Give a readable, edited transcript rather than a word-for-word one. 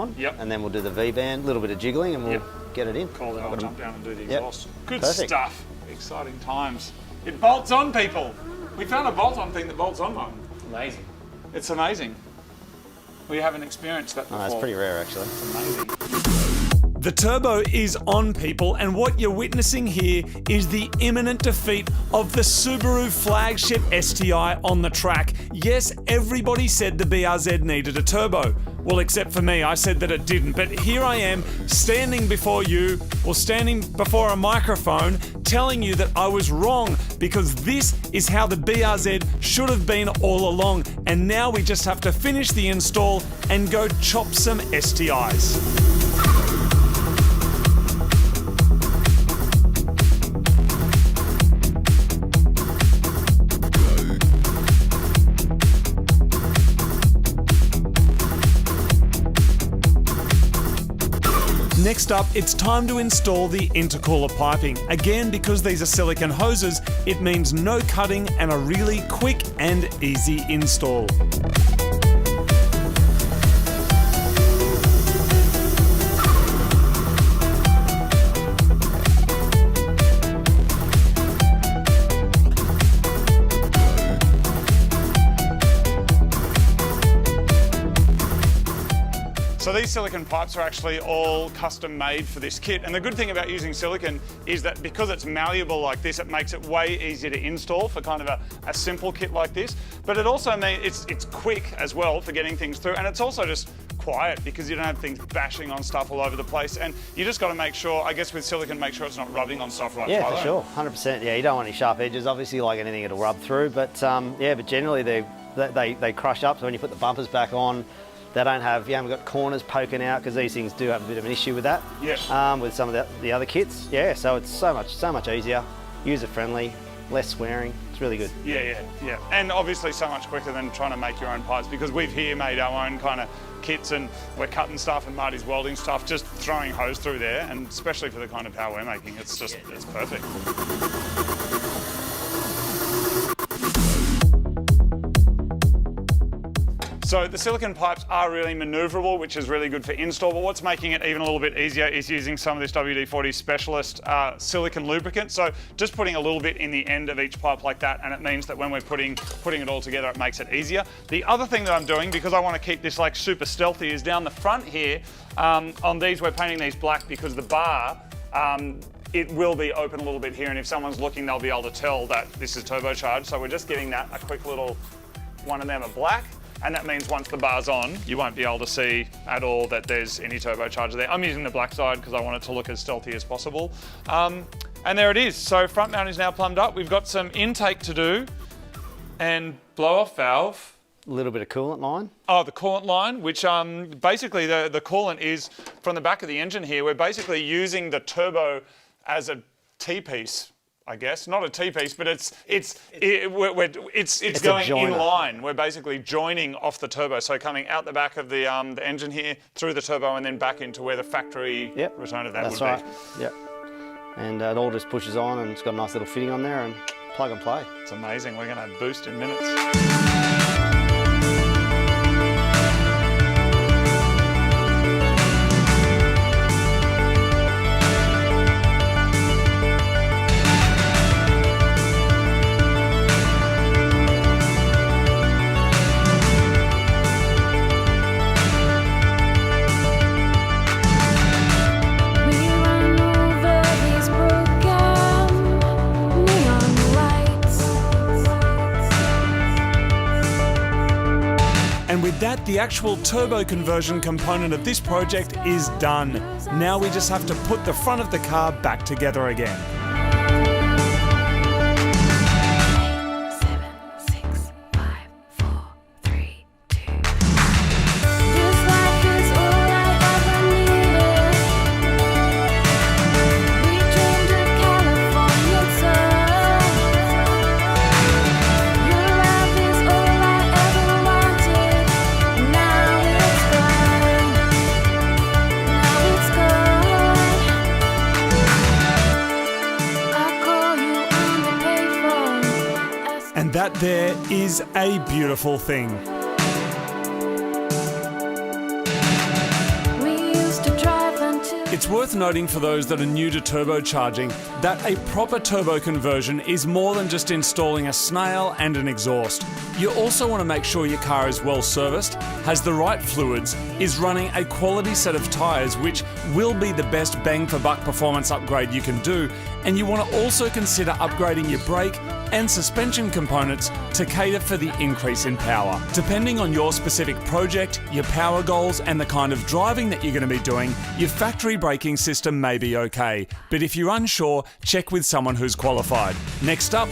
on. Yep. And then we'll do the V-band, a little bit of jiggling, and we'll Yep. get it in. Call that, I'll jump down and do the Yep. exhaust. Good Perfect. stuff. Exciting times. It bolts on, people. We found a bolt-on thing that bolts on one. Amazing. It's amazing. We haven't experienced that before. Oh, it's pretty rare, actually. It's amazing. The turbo is on, people, and what you're witnessing here is the imminent defeat of the Subaru flagship STI on the track. Yes, everybody said the BRZ needed a turbo. Well, except for me, I said that it didn't. But here I am, standing before you, or standing before a microphone, telling you that I was wrong, because this is how the BRZ should have been all along. And now we just have to finish the install and go chop some STIs. Next up, it's time to install the intercooler piping. Again, because these are silicone hoses, it means no cutting and a really quick and easy install. So these silicone pipes are actually all custom made for this kit. And the good thing about using silicone is that because it's malleable like this, it makes it way easier to install for kind of a simple kit like this. But it also means it's quick as well for getting things through. And it's also just quiet because you don't have things bashing on stuff all over the place. And you just got to make sure, I guess with silicone, make sure it's not rubbing on stuff right. Yeah, for sure, 100%. Yeah, you don't want any sharp edges. Obviously, like anything, it'll rub through. But yeah, but generally they crush up. So when you put the bumpers back on, they don't have, you haven't got corners poking out, because these things do have a bit of an issue with that. Yes. With some of the other kits. Yeah, so it's so much easier, user friendly, less swearing. It's really good. Yeah. And obviously so much quicker than trying to make your own pipes, because we've here made our own kind of kits and we're cutting stuff and Marty's welding stuff, just throwing hose through there, and especially for the kind of power we're making, it's perfect. So the silicone pipes are really maneuverable, which is really good for install, but what's making it even a little bit easier is using some of this WD-40 Specialist silicone lubricant. So just putting a little bit in the end of each pipe like that, and it means that when we're putting it all together, it makes it easier. The other thing that I'm doing, because I want to keep this like super stealthy, is down the front here, on these, we're painting these black because the bar, it will be open a little bit here, and if someone's looking, they'll be able to tell that this is turbocharged. So we're just giving that a quick little one of them are black. And that means once the bar's on, you won't be able to see at all that there's any turbocharger there. I'm using the black side because I want it to look as stealthy as possible. And there it is. So front mount is now plumbed up. We've got some intake to do and blow off valve. A little bit of coolant line. Oh, the coolant line, which basically the coolant is from the back of the engine here. We're basically using the turbo as a T-piece, I guess. Not a T-piece, but it's going in line. We're basically joining off the turbo, so coming out the back of the engine here, through the turbo, and then back into where the factory return of that would be. That's right, yep. And it all just pushes on, and it's got a nice little fitting on there, and plug and play. It's amazing. We're going to boost in minutes. And with that, the actual turbo conversion component of this project is done. Now we just have to put the front of the car back together again. And that there is a beautiful thing. It's worth noting for those that are new to turbocharging that a proper turbo conversion is more than just installing a snail and an exhaust. You also want to make sure your car is well serviced, has the right fluids, is running a quality set of tyres, which will be the best bang for buck performance upgrade you can do, and you want to also consider upgrading your brake and suspension components to cater for the increase in power. Depending on your specific project, your power goals, and the kind of driving that you're going to be doing, your factory braking system may be okay. But if you're unsure, check with someone who's qualified. Next up,